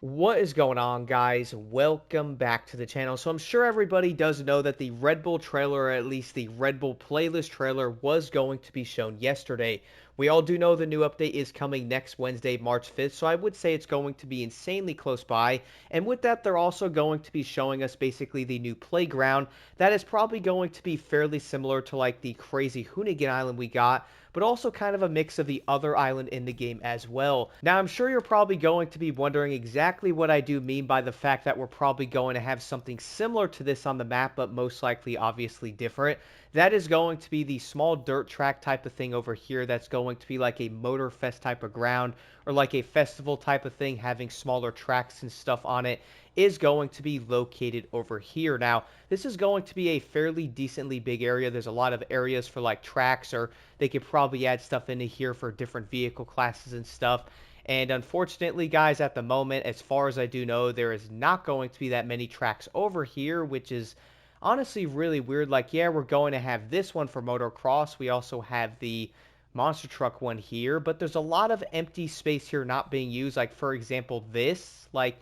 What is going on, guys? Welcome back to the channel. So I'm sure everybody does know that the Red Bull trailer, or at least the Red Bull playlist trailer, was going to be shown yesterday. We all do know the new update is coming next Wednesday, March 5th, so I would say it's going to be insanely close by. And with that, they're also going to be showing us basically the new playground that is probably going to be fairly similar to like the crazy Hoonigan Island we got, but also kind of a mix of the other island in the game as well. Now, I'm sure you're probably going to be wondering exactly what I do mean by the fact that we're probably going to have something similar to this on the map, but most likely obviously different. That is going to be the small dirt track type of thing over here that's going to be like a Motorfest type of ground or like a festival type of thing having smaller tracks and stuff on it is going to be located over here. Now, this is going to be a fairly decently big area. There's a lot of areas for like tracks, or they could probably add stuff into here for different vehicle classes and stuff. And unfortunately, guys, at the moment, as far as I do know, there is not going to be that many tracks over here, which is honestly really weird. Like, yeah, we're going to have this one for motocross. We also have the monster truck one here, but there's a lot of empty space here not being used. Like, for example, this. Like,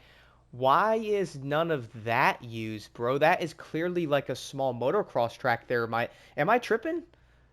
why is none of that used, bro? That is clearly like a small motocross track there. Am I tripping?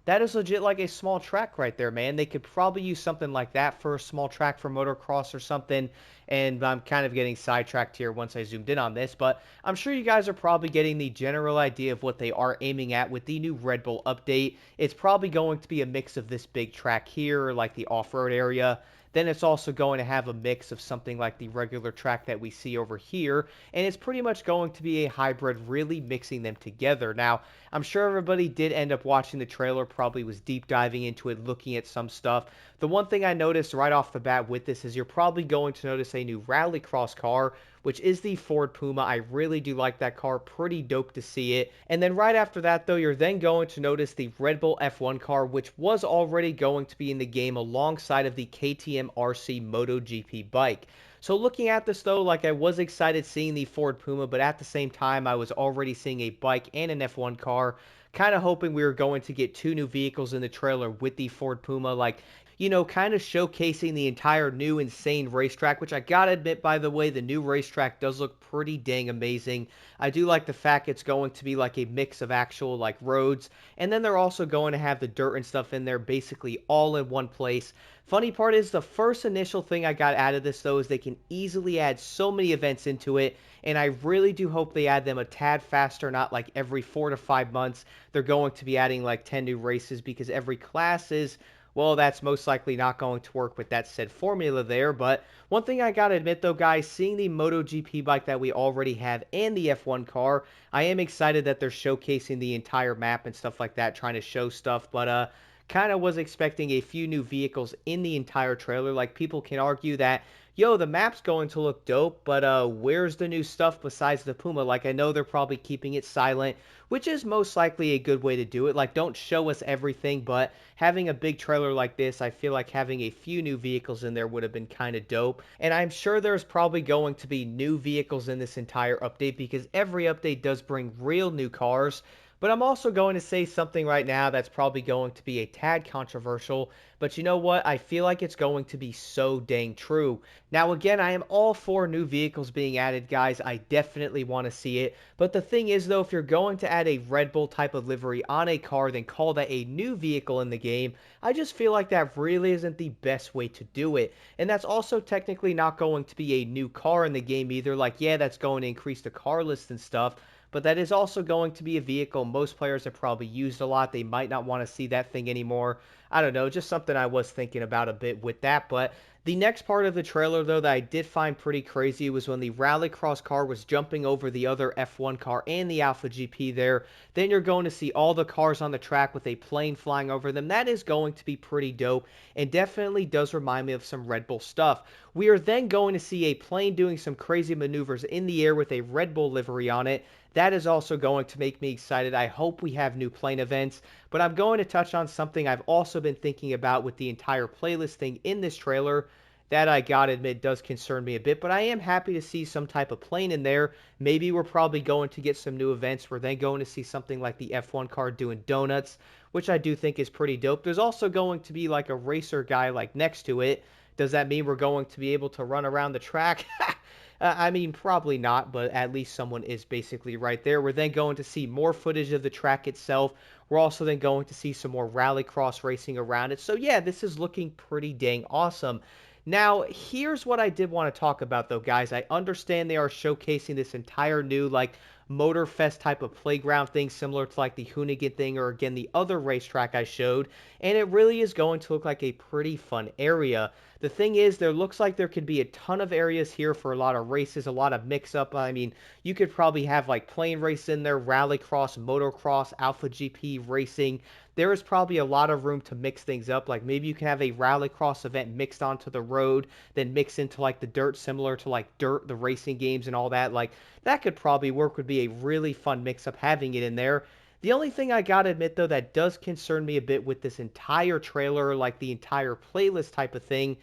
That is legit like a small track right there, man. They could probably use something like that for a small track for motocross or something. And I'm kind of getting sidetracked here once I zoomed in on this, but I'm sure you guys are probably getting the general idea of what they are aiming at with the new Red Bull update. It's probably going to be a mix of this big track here, like the off-road area. Then it's also going to have a mix of something like the regular track that we see over here, and it's pretty much going to be a hybrid, really mixing them together. Now, I'm sure everybody did end up watching the trailer, probably was deep diving into it, looking at some stuff. The one thing I noticed right off the bat with this is you're probably going to notice a new rallycross car, which is the Ford Puma. I really do like that car, pretty dope to see it. And then right after that, though, you're then going to notice the Red Bull F1 car, which was already going to be in the game alongside of the KTM RC MotoGP bike. So looking at this though, like I was excited seeing the Ford Puma, but at the same time, I was already seeing a bike and an F1 car. Kind of hoping we were going to get two new vehicles in the trailer with the Ford Puma, like, kind of showcasing the entire new insane racetrack, which I gotta admit, by the way, the new racetrack does look pretty dang amazing. I do like the fact it's going to be like a mix of actual like roads, and then they're also going to have the dirt and stuff in there basically all in one place. Funny part is the first initial thing I got out of this though is they can easily add so many events into it, and I really do hope they add them a tad faster, not like every 4 to 5 months. They're going to be adding like 10 new races because every class is, well, that's most likely not going to work with that said formula there. But one thing I gotta admit though, guys, seeing the MotoGP bike that we already have and the F1 car, I am excited that they're showcasing the entire map and stuff like that, trying to show stuff. But kind of was expecting a few new vehicles in the entire trailer. Like, people can argue that, yo, the map's going to look dope, but where's the new stuff besides the Puma? Like, I know they're probably keeping it silent, which is most likely a good way to do it. Like, don't show us everything, but having a big trailer like this, I feel like having a few new vehicles in there would have been kind of dope. And I'm sure there's probably going to be new vehicles in this entire update because every update does bring real new cars. But I'm also going to say something right now that's probably going to be a tad controversial, but you know what? I feel like it's going to be so dang true. Now, again, I am all for new vehicles being added, guys. I definitely want to see it. But the thing is, though, if you're going to add a Red Bull type of livery on a car, then call that a new vehicle in the game, I just feel like that really isn't the best way to do it. And that's also technically not going to be a new car in the game either. Like, yeah, that's going to increase the car list and stuff, but that is also going to be a vehicle most players have probably used a lot. They might not want to see that thing anymore. I don't know, just something I was thinking about a bit with that. But the next part of the trailer, though, that I did find pretty crazy was when the rallycross car was jumping over the other F1 car and the Alpha GP there. Then you're going to see all the cars on the track with a plane flying over them. That is going to be pretty dope and definitely does remind me of some Red Bull stuff. We are then going to see a plane doing some crazy maneuvers in the air with a Red Bull livery on it. That is also going to make me excited. I hope we have new plane events, but I'm going to touch on something I've also been thinking about with the entire playlist thing in this trailer. That, I gotta admit, does concern me a bit, but I am happy to see some type of plane in there. Maybe we're probably going to get some new events. We're then going to see something like the F1 car doing donuts, which I do think is pretty dope. There's also going to be like a racer guy like next to it. Does that mean we're going to be able to run around the track? I mean, probably not, but at least someone is basically right there. We're then going to see more footage of the track itself. We're also then going to see some more rallycross racing around it. So yeah, this is looking pretty dang awesome. Now, here's what I did want to talk about though, guys. I understand they are showcasing this entire new like Motorfest type of playground thing similar to like the Hoonigan thing or again the other racetrack I showed, and it really is going to look like a pretty fun area. The thing is, there looks like there could be a ton of areas here for a lot of races, a lot of mix-up. I mean, you could probably have like plane race in there, rallycross, motocross, Alpha GP racing. There is probably a lot of room to mix things up. Like maybe you can have a rallycross event mixed onto the road, then mix into like the dirt, similar to like Dirt, the racing games and all that. Like that could probably work, would be a really fun mix-up having it in there. The only thing I gotta admit though that does concern me a bit with this entire trailer, like the entire playlist type of thing,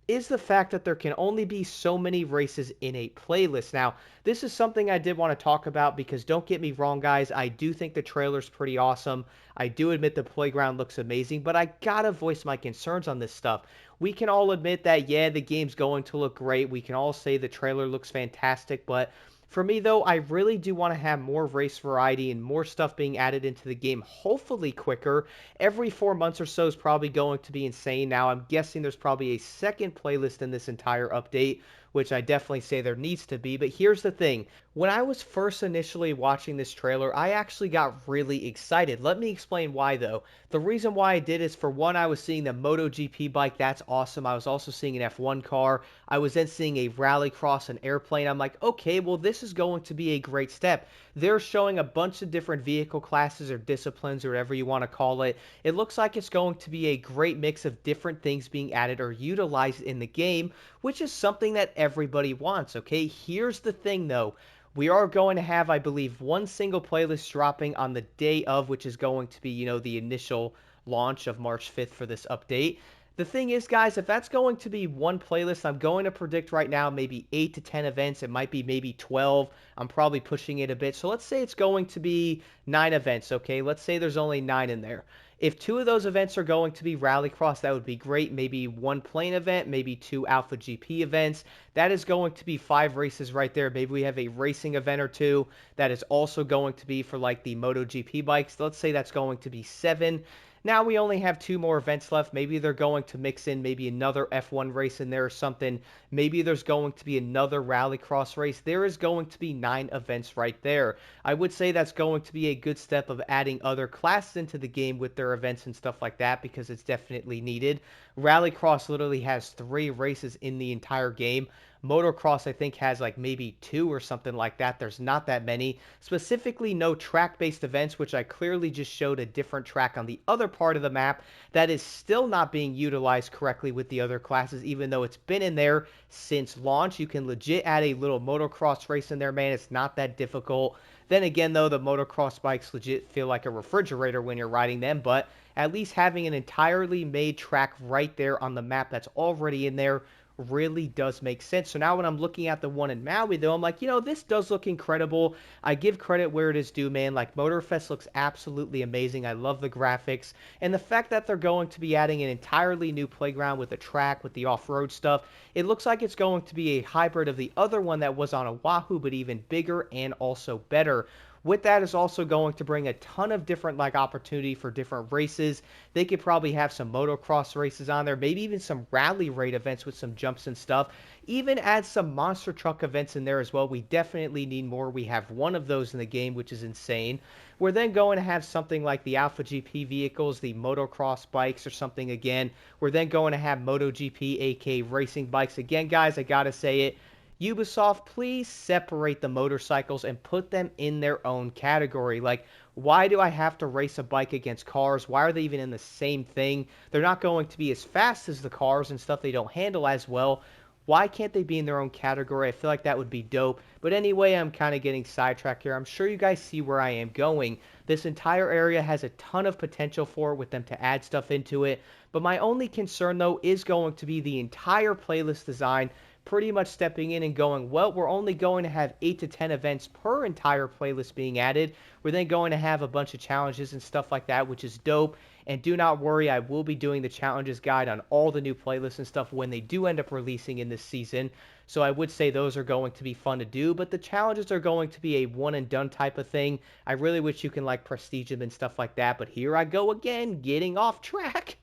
is the fact that there can only be so many races in a playlist. Now, this is something I did want to talk about because don't get me wrong, guys, I do think the trailer's pretty awesome. I do admit the playground looks amazing, but I gotta voice my concerns on this stuff. We can all admit that, yeah, the game's going to look great. We can all say the trailer looks fantastic, but for me, though, I really do want to have more race variety and more stuff being added into the game, hopefully quicker. Every 4 months or so is probably going to be insane. Now, I'm guessing there's probably a second playlist in this entire update, which I definitely say there needs to be. But here's the thing. When I was first initially watching this trailer, I actually got really excited. Let me explain why, though. The reason why I did is, for one, I was seeing the MotoGP bike. That's awesome. I was also seeing an F1 car. I was then seeing a rallycross, an airplane. I'm like, okay, well, this is going to be a great step. They're showing a bunch of different vehicle classes or disciplines or whatever you want to call it. It looks like it's going to be a great mix of different things being added or utilized in the game, which is something that everybody wants, okay? Here's the thing, though. We are going to have, I believe, one single playlist dropping on the day of, which is going to be, the initial launch of March 5th for this update. The thing is, guys, if that's going to be one playlist, I'm going to predict right now maybe 8 to 10 events. It might be maybe 12. I'm probably pushing it a bit. So let's say it's going to be 9 events, okay? Let's say there's only 9 in there. If 2 of those events are going to be Rallycross, that would be great. Maybe 1 plane event, maybe 2 Alpha GP events. That is going to be 5 races right there. Maybe we have a racing event or 2 that is also going to be for like the MotoGP bikes. Let's say that's going to be 7. Now we only have 2 more events left. Maybe they're going to mix in maybe another F1 race in there or something. Maybe there's going to be another rallycross race. There is going to be 9 events right there. I would say that's going to be a good step of adding other classes into the game with their events and stuff like that because it's definitely needed. Rallycross literally has 3 races in the entire game. Motocross, I think, has like maybe 2 or something like that. There's not that many. Specifically, no track-based events, which I clearly just showed a different track on the other part of the map that is still not being utilized correctly with the other classes, even though it's been in there since launch. You can legit add a little motocross race in there, man. It's not that difficult. Then again, though, the motocross bikes legit feel like a refrigerator when you're riding them, but at least having an entirely made track right there on the map that's already in there really does make sense. So now when I'm looking at the one in Maui, though, I'm like, this does look incredible. I give credit where it is due, man. Like, Motorfest looks absolutely amazing. I love the graphics. And the fact that they're going to be adding an entirely new playground with a track, with the off-road stuff, it looks like it's going to be a hybrid of the other one that was on Oahu, but even bigger and also better. With that is also going to bring a ton of different like opportunity for different races. They could probably have some motocross races on there, maybe even some rally raid events with some jumps and stuff. Even add some monster truck events in there as well. We definitely need more. We have one of those in the game, which is insane. We're then going to have something like the Alpha GP vehicles, the motocross bikes or something again. We're then going to have MotoGP, aka racing bikes. Again, guys, I gotta say it. Ubisoft, please separate the motorcycles and put them in their own category. Like, why do I have to race a bike against cars? Why are they even in the same thing? They're not going to be as fast as the cars and stuff. They don't handle as well. Why can't they be in their own category? I feel like that would be dope. But anyway, I'm kind of getting sidetracked here. I'm sure you guys see where I am going. This entire area has a ton of potential for it with them to add stuff into it. But my only concern, though, is going to be the entire playlist design pretty much stepping in and going, well, we're only going to have 8 to 10 events per entire playlist being added. We're then going to have a bunch of challenges and stuff like that, which is dope. And do not worry, I will be doing the challenges guide on all the new playlists and stuff when they do end up releasing in this season. So I would say those are going to be fun to do, but the challenges are going to be a one and done type of thing. I really wish you can like prestige them and stuff like that, but here I go again, getting off track.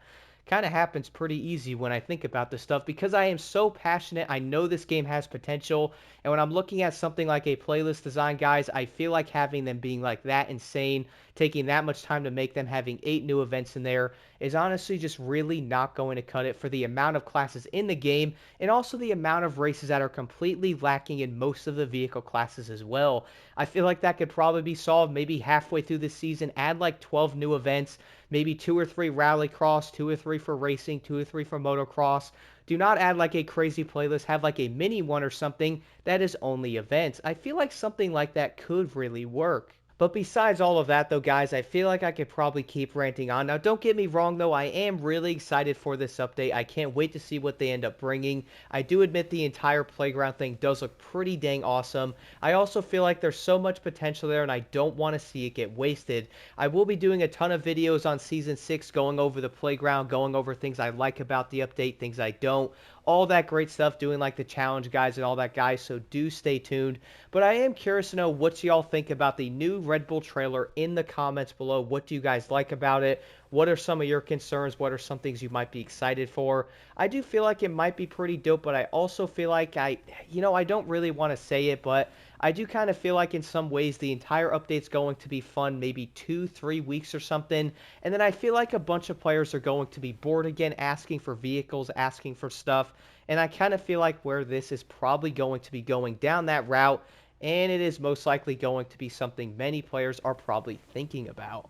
Kind of happens pretty easy when I think about this stuff because I am so passionate. I know this game has potential. And when I'm looking at something like a playlist design, guys, I feel like having them being like that insane, taking that much time to make them, having 8 new events in there, is honestly just really not going to cut it for the amount of classes in the game and also the amount of races that are completely lacking in most of the vehicle classes as well. I feel like that could probably be solved maybe halfway through the season, add like 12 new events, maybe 2 or 3 rallycross, 2 or 3 for racing, 2 or 3 for motocross. Do not add like a crazy playlist, have like a mini one or something that is only events. I feel like something like that could really work. But besides all of that, though, guys, I feel like I could probably keep ranting on. Now, don't get me wrong, though. I am really excited for this update. I can't wait to see what they end up bringing. I do admit the entire playground thing does look pretty dang awesome. I also feel like there's so much potential there, and I don't want to see it get wasted. I will be doing a ton of videos on Season 6 going over the playground, going over things I like about the update, things I don't. All that great stuff, doing like the challenge guides and all that, guys, so do stay tuned. But I am curious to know what y'all think about the new Red Bull trailer in the comments below. What do you guys like about it? What are some of your concerns? What are some things you might be excited for? I do feel like it might be pretty dope, but I also feel like I don't really want to say it, but I do kind of feel like in some ways the entire update's going to be fun, maybe 2-3 weeks or something, and then I feel like a bunch of players are going to be bored again, asking for vehicles, asking for stuff, and I kind of feel like where this is probably going to be going down that route, and it is most likely going to be something many players are probably thinking about.